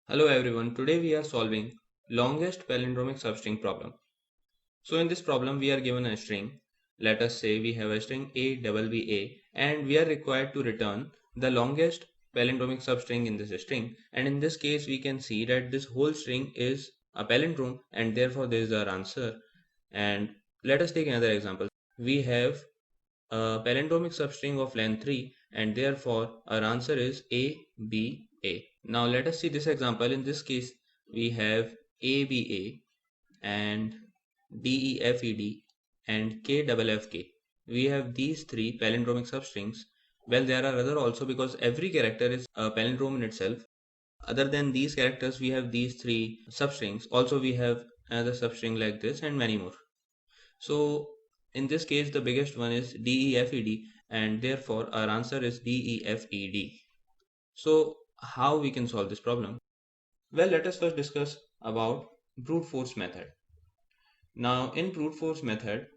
Hello everyone, today we are solving longest palindromic substring problem. So in this problem we are given a string. Let us say we have a string a and we are required to return the longest palindromic substring in this string, and in this case we can see that this whole string is a palindrome and therefore this is our answer. And let us take another example. We have a palindromic substring of length 3 and therefore our answer is ABA. Now let us see this example. In this case we have ABA and DEFED and KFFK. We have these three palindromic substrings. Well, there are other also because every character is a palindrome in itself. Other than these characters we have these three substrings. Also we have another substring like this and many more. So in this case the biggest one is DEFED and therefore our answer is DEFED. So how we can solve this problem? Well, let us first discuss about brute force method. Now in brute force method,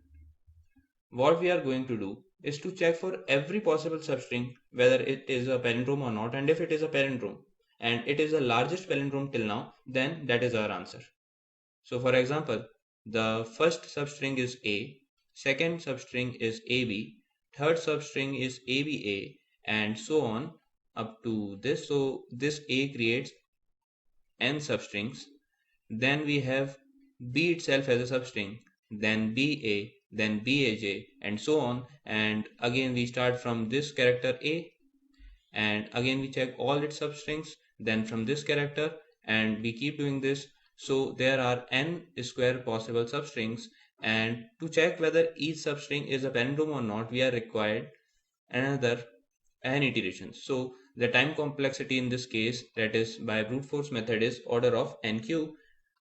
what we are going to do is to check for every possible substring whether it is a palindrome or not, and if it is a palindrome and it is the largest palindrome till now, then that is our answer. So for example, the first substring is A, second substring is AB, third substring is ABA, and so on up to this. So this A creates n substrings. Then we have B itself as a substring, then BA, then BAJ, and so on. And again we start from this character A, and again we check all its substrings, then from this character, and we keep doing this. So there are n square possible substrings, and to check whether each substring is a palindrome or not, we are required another n iterations. So the time complexity in this case, that is by brute force method, is order of n cube,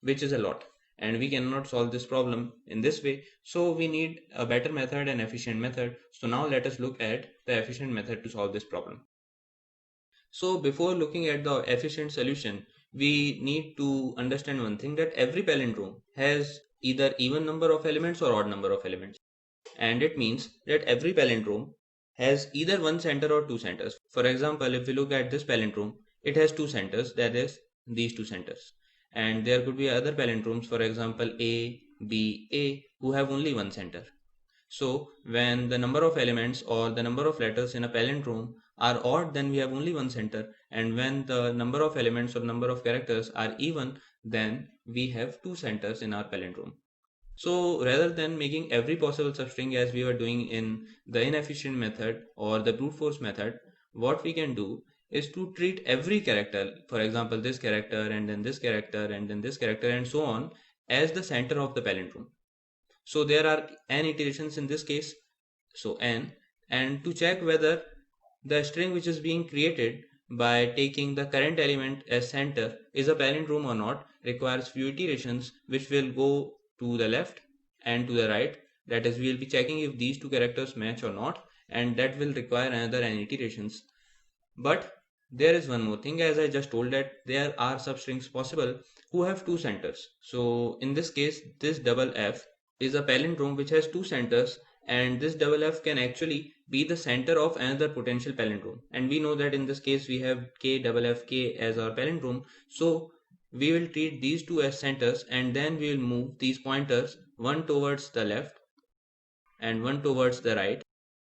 which is a lot, and we cannot solve this problem in this way. So we need a better method, an efficient method. So now let us look at the efficient method to solve this problem. So before looking at the efficient solution, we need to understand one thing, that every palindrome has either even number of elements or odd number of elements. And it means that every palindrome has either one center or two centers. For example, if we look at this palindrome, it has two centers, that is these two centers. And there could be other palindromes, for example A, B, A, who have only one center. So when the number of elements or the number of letters in a palindrome are odd, then we have only one center, and when the number of elements or number of characters are even, then we have two centers in our palindrome. So rather than making every possible substring as we were doing in the inefficient method or the brute force method, what we can do is to treat every character, for example this character and then this character and then this character and so on, as the center of the palindrome. So there are n iterations in this case, so n, and to check whether the string which is being created by taking the current element as center is a palindrome or not requires few iterations, which will go to the left and to the right. That is, we will be checking if these two characters match or not, and that will require another n iterations. But there is one more thing, as I just told, that there are substrings possible who have two centers. So in this case, this double F is a palindrome which has two centers, and this double F can actually be the center of another potential palindrome. And we know that in this case we have KFFK as our palindrome. So we will treat these two as centers, and then we will move these pointers one towards the left and one towards the right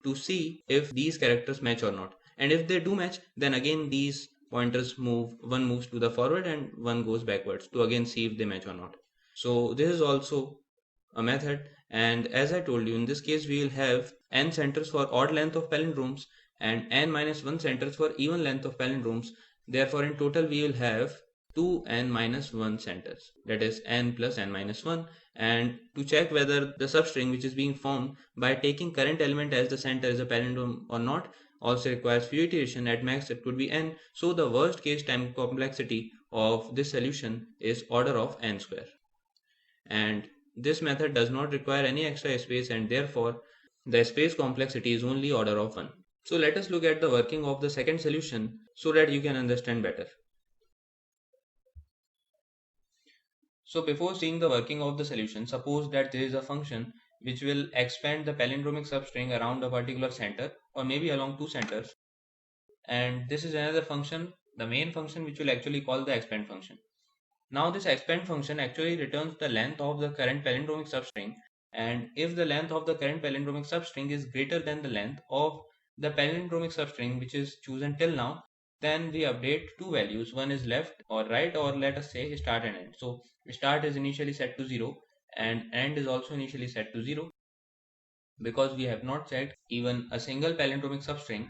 to see if these characters match or not. And if they do match, then again these pointers move, one moves to the forward and one goes backwards to again see if they match or not. So this is also a method, and as I told you, in this case we will have n centers for odd length of palindromes and n minus 1 centers for even length of palindromes. Therefore in total we will have 2n minus 1 centers, that is n plus n minus 1. And to check whether the substring which is being formed by taking current element as the center is a palindrome or not also requires few iteration. At max it could be n. So the worst case time complexity of this solution is order of n square, and this method does not require any extra space, and therefore the space complexity is only order of 1. So let us look at the working of the second solution so that you can understand better. So before seeing the working of the solution, suppose that there is a function which will expand the palindromic substring around a particular center or maybe along two centers, and this is another function the main function which will actually call the expand function. Now this expand function actually returns the length of the current palindromic substring, and if the length of the current palindromic substring is greater than the length of the palindromic substring which is chosen till now, then we update two values. One is left or right, or let us say start and end. So start is initially set to 0 and end is also initially set to 0 because we have not set even a single palindromic substring.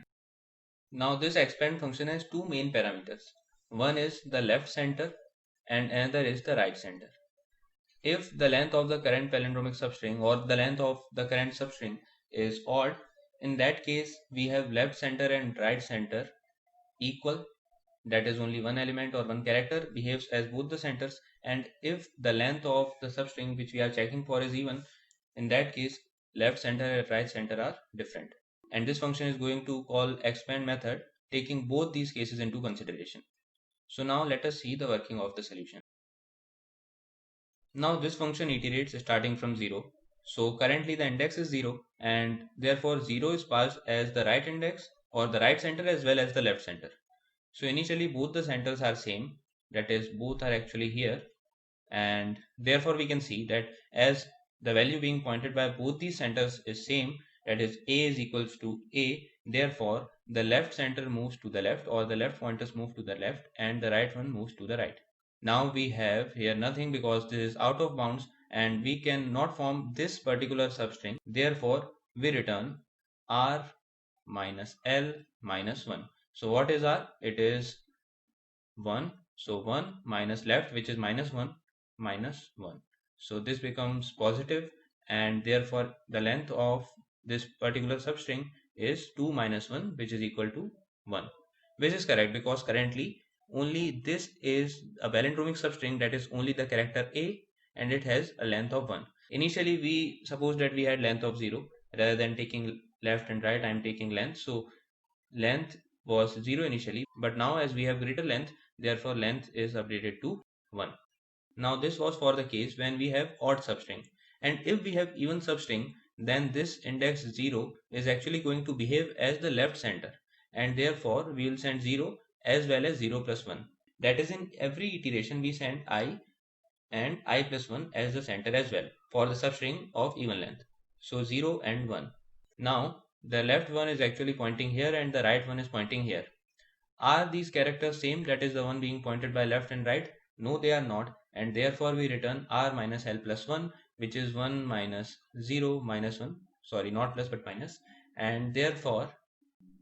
Now this expand function has two main parameters. One is the left center and another is the right center. If the length of the current palindromic substring or the length of the current substring is odd, in that case we have left center and right center equal, that is only one element or one character behaves as both the centers, and if the length of the substring which we are checking for is even, in that case left center and right center are different. And this function is going to call expand method taking both these cases into consideration. So now let us see the working of the solution. Now this function iterates starting from 0. So currently the index is 0 and therefore 0 is passed as the right index or the right center as well as the left center. So initially both the centers are same, that is both are actually here, and therefore we can see that as the value being pointed by both these centers is same, that is a is equals to a, therefore the left center moves to the left or the left pointers move to the left and the right one moves to the right. Now we have here nothing because this is out of bounds and we cannot form this particular substring. Therefore, we return R minus L minus 1. So what is R? It is 1. So 1 minus left, which is minus 1, minus 1. So this becomes positive and therefore the length of this particular substring is 2 minus 1, which is equal to 1, which is correct because currently only this is a palindromic substring, that is only the character A, and it has a length of 1. Initially we suppose that we had length of 0. Rather than taking left and right, I am taking length. So length was 0 initially, but now as we have greater length, therefore length is updated to 1. Now this was for the case when we have odd substring, and if we have even substring, then this index 0 is actually going to behave as the left center, and therefore we will send 0 as well as 0 plus 1. That is, in every iteration we send I and I plus 1 as the center as well for the substring of even length. So 0 and 1. Now the left one is actually pointing here and the right one is pointing here. Are these characters same, that is the one being pointed by left and right? No, they are not, and therefore we return R minus L plus 1, which is 1 minus 0 minus 1, sorry, not plus but minus, and therefore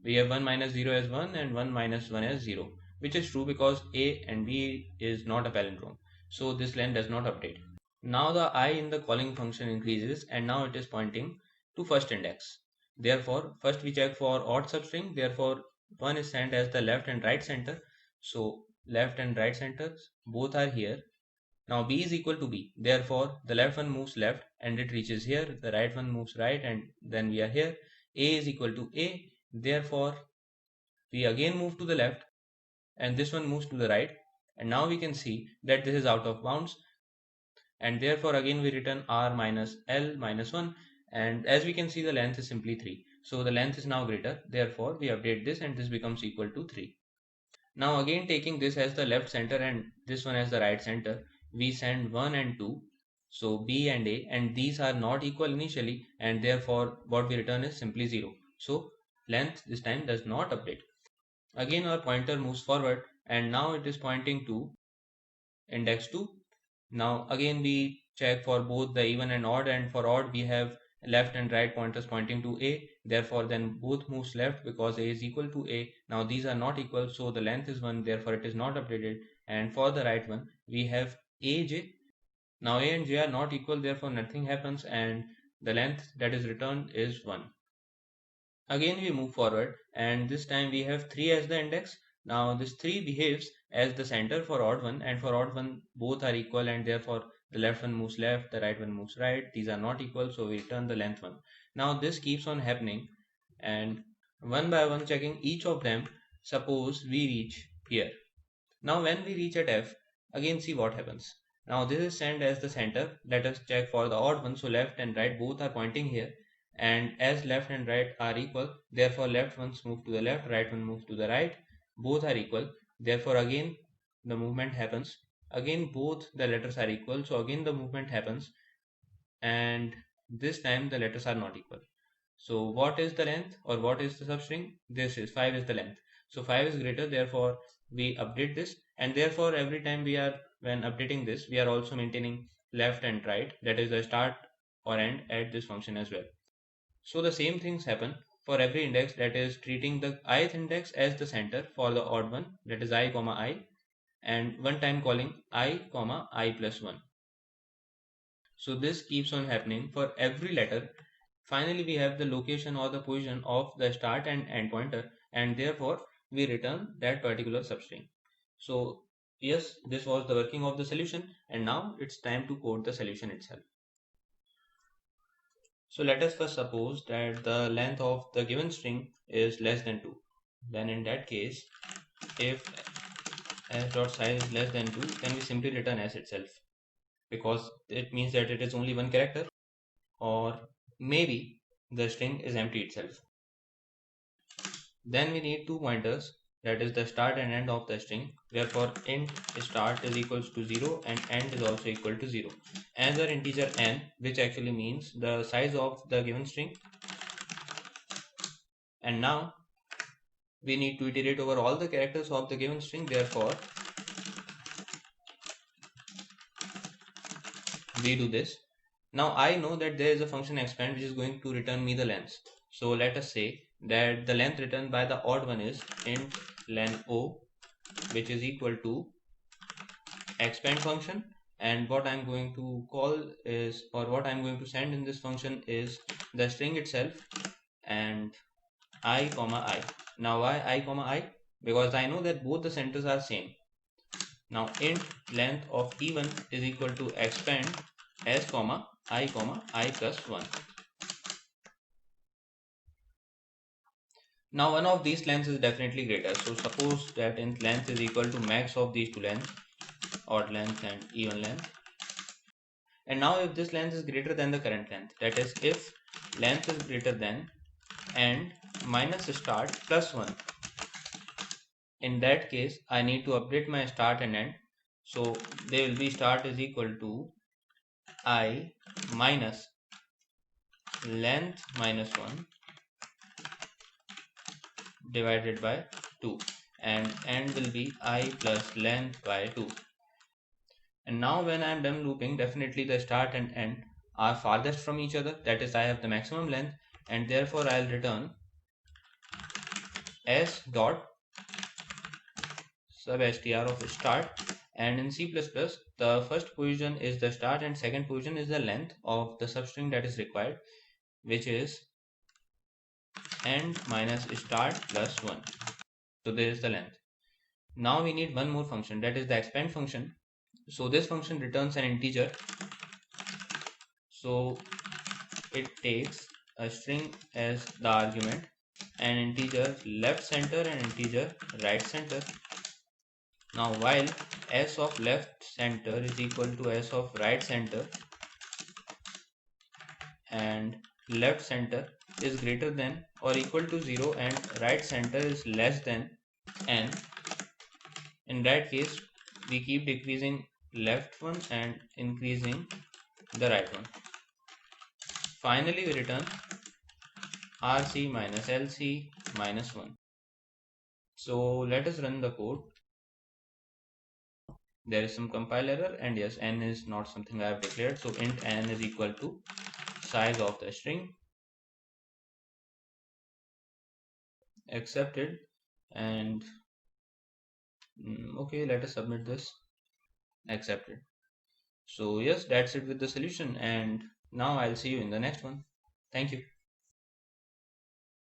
we have 1 minus 0 as 1 and 1 minus 1 as 0, which is true because A and B is not a palindrome, so this len does not update. Now the I in the calling function increases and now it is pointing to first index. Therefore first we check for odd substring, therefore 1 is sent as the left and right center, so left and right centers both are here. Now B is equal to B, therefore the left one moves left and it reaches here, the right one moves right and then we are here. A is equal to A, therefore we again move to the left and this one moves to the right, and now we can see that this is out of bounds and therefore again we return R minus L minus 1, and as we can see the length is simply 3. So the length is now greater, therefore we update this and this becomes equal to 3. Now again taking this as the left center and this one as the right center, we send 1 and 2, so B and A, and these are not equal initially and therefore what we return is simply 0. So length this time does not update. Again our pointer moves forward and now it is pointing to index 2. Now again we check for both the even and odd, and for odd we have left and right pointers pointing to A, therefore then both moves left because A is equal to A. Now these are not equal, so the length is 1, therefore it is not updated, and for the right one we have AJ. Now A and J are not equal, therefore nothing happens and the length that is returned is 1. Again we move forward and this time we have 3 as the index. Now this 3 behaves as the center for odd one, and for odd one both are equal and therefore the left one moves left, the right one moves right. These are not equal, so we return the length 1. Now this keeps on happening and one by one checking each of them. Suppose we reach here. Now when we reach at F, again see what happens. Now this is sent as the center. Let us check for the odd one. So left and right both are pointing here, and as left and right are equal, therefore left ones move to the left, right one moves to the right, both are equal. Therefore again the movement happens. Again both the letters are equal, so again the movement happens, and this time the letters are not equal. So what is the length or what is the substring? This is 5 is the length. So 5 is greater, therefore we update this, and therefore every time when updating this, we are also maintaining left and right, that is the start or end at this function as well. So the same things happen for every index, that is treating the ith index as the center for the odd one, that is I comma I, and one time calling I comma I plus 1. So this keeps on happening for every letter. Finally, we have the location or the position of the start and end pointer, and therefore we return that particular substring. So yes, this was the working of the solution, and now it's time to code the solution itself. So let us first suppose that the length of the given string is less than 2. Then in that case, if s dot size is less than 2, then we simply return s itself, because it means that it is only one character, or maybe the string is empty itself. Then we need two pointers, that is the start and end of the string, wherefore int start is equals to 0 and end is also equal to 0. Another integer n, which actually means the size of the given string. And now we need to iterate over all the characters of the given string, therefore we do this. Now I know that there is a function expand which is going to return me the length. So let us say that the length returned by the odd one is int len o, which is equal to expand function, and what I'm going to call is, or what I'm going to send in this function is the string itself and I comma I. Now why I comma I? Because I know that both the centers are same. Now int length of E1 is equal to expand s comma I plus 1. Now one of these lengths is definitely greater. So suppose that int length is equal to max of these two lengths, odd length and even length. And now if this length is greater than the current length, that is if length is greater than and minus start plus 1, in that case I need to update my start and end. So they will be start is equal to I minus length minus 1 divided by 2, and end will be I plus length by 2. And now when I am done looping, definitely the start and end are farthest from each other, that is I have the maximum length, and therefore I'll return s dot sub str of start. And in C++, the first position is the start and second position is the length of the substring that is required, which is end minus start plus 1. So there is the length. Now we need one more function, that is the expand function. So this function returns an integer. So it takes a string as the argument, an integer left center and integer right center. Now while s of left center is equal to s of right center and left center is greater than or equal to 0 and right center is less than n, in that case we keep decreasing left one and increasing the right one. Finally we return rc minus lc minus 1. So let us run the code. There is some compile error, and yes, n is not something I have declared, so int n is equal to size of the string, accepted, and okay, let us submit this, accepted. So yes, that's it with the solution, and now I'll see you in the next one. Thank you.